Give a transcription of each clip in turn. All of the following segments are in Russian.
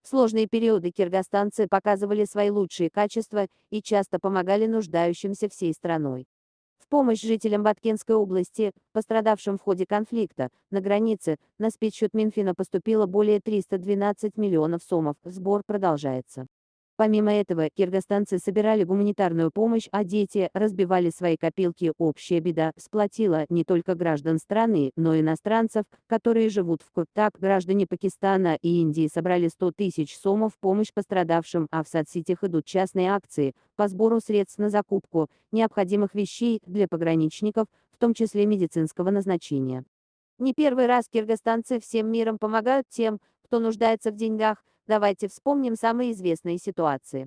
В сложные периоды кыргызстанцы показывали свои лучшие качества и часто помогали нуждающимся всей страной. В помощь жителям Баткенской области, пострадавшим в ходе конфликта на границе, на спецсчет Минфина поступило более 312 миллионов сомов. Сбор продолжается. Помимо этого, кыргызстанцы собирали гуманитарную помощь, а дети разбивали свои копилки. Общая беда сплотила не только граждан страны, но и иностранцев, которые живут в КУ. Так, граждане Пакистана и Индии собрали 100 тысяч сомов в помощь пострадавшим, а в соцсетях идут частные акции по сбору средств на закупку необходимых вещей для пограничников, в том числе медицинского назначения. Не первый раз кыргызстанцы всем миром помогают тем, кто нуждается в деньгах. Давайте вспомним самые известные ситуации.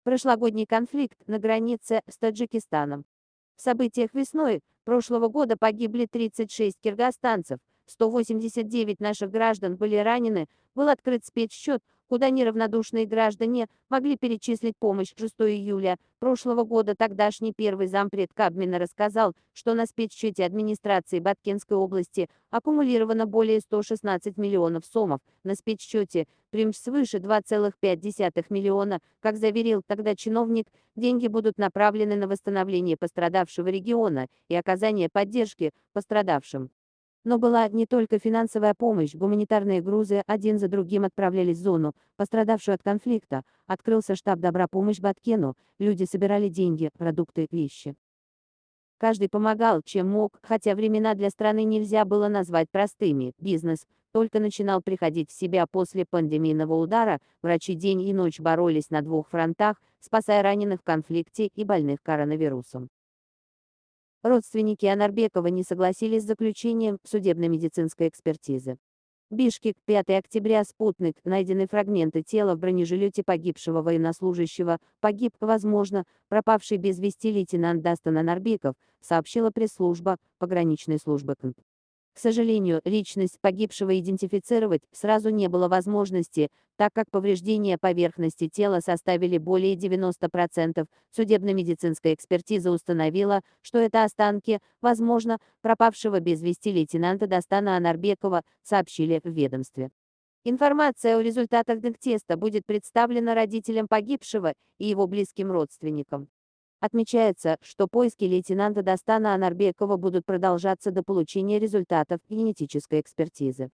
Прошлогодний конфликт на границе с Таджикистаном. В событиях весной прошлого года погибли 36 кыргызстанцев, 189 наших граждан были ранены, был открыт спецсчет, куда неравнодушные граждане могли перечислить помощь. 6 июля прошлого года тогдашний первый зампред Кабмина рассказал, что на спецсчете администрации Баткенской области аккумулировано более 116 миллионов сомов, на спецсчете примч свыше 2,5 миллиона, как заверил тогда чиновник, деньги будут направлены на восстановление пострадавшего региона и оказание поддержки пострадавшим. Но была не только финансовая помощь, гуманитарные грузы один за другим отправлялись в зону, пострадавшую от конфликта. Открылся штаб «Добра помощь Баткену», люди собирали деньги, продукты, вещи. Каждый помогал, чем мог, хотя времена для страны нельзя было назвать простыми. Бизнес только начинал приходить в себя после пандемийного удара, врачи день и ночь боролись на двух фронтах, спасая раненых в конфликте и больных коронавирусом. Родственники Анарбекова не согласились с заключением судебно-медицинской экспертизы. Бишкек, 5 октября, спутник, найдены фрагменты тела в бронежилете погибшего военнослужащего, погиб, возможно, пропавший без вести лейтенант Дастан Анарбеков, сообщила пресс-служба пограничной службы КНП. К сожалению, личность погибшего идентифицировать сразу не было возможности, так как повреждения поверхности тела составили более 90%. Судебно-медицинская экспертиза установила, что это останки, возможно, пропавшего без вести лейтенанта Дастана Анарбекова, сообщили в ведомстве. Информация о результатах ДНК-теста будет представлена родителям погибшего и его близким родственникам. Отмечается, что поиски лейтенанта Дастана Анарбекова будут продолжаться до получения результатов генетической экспертизы.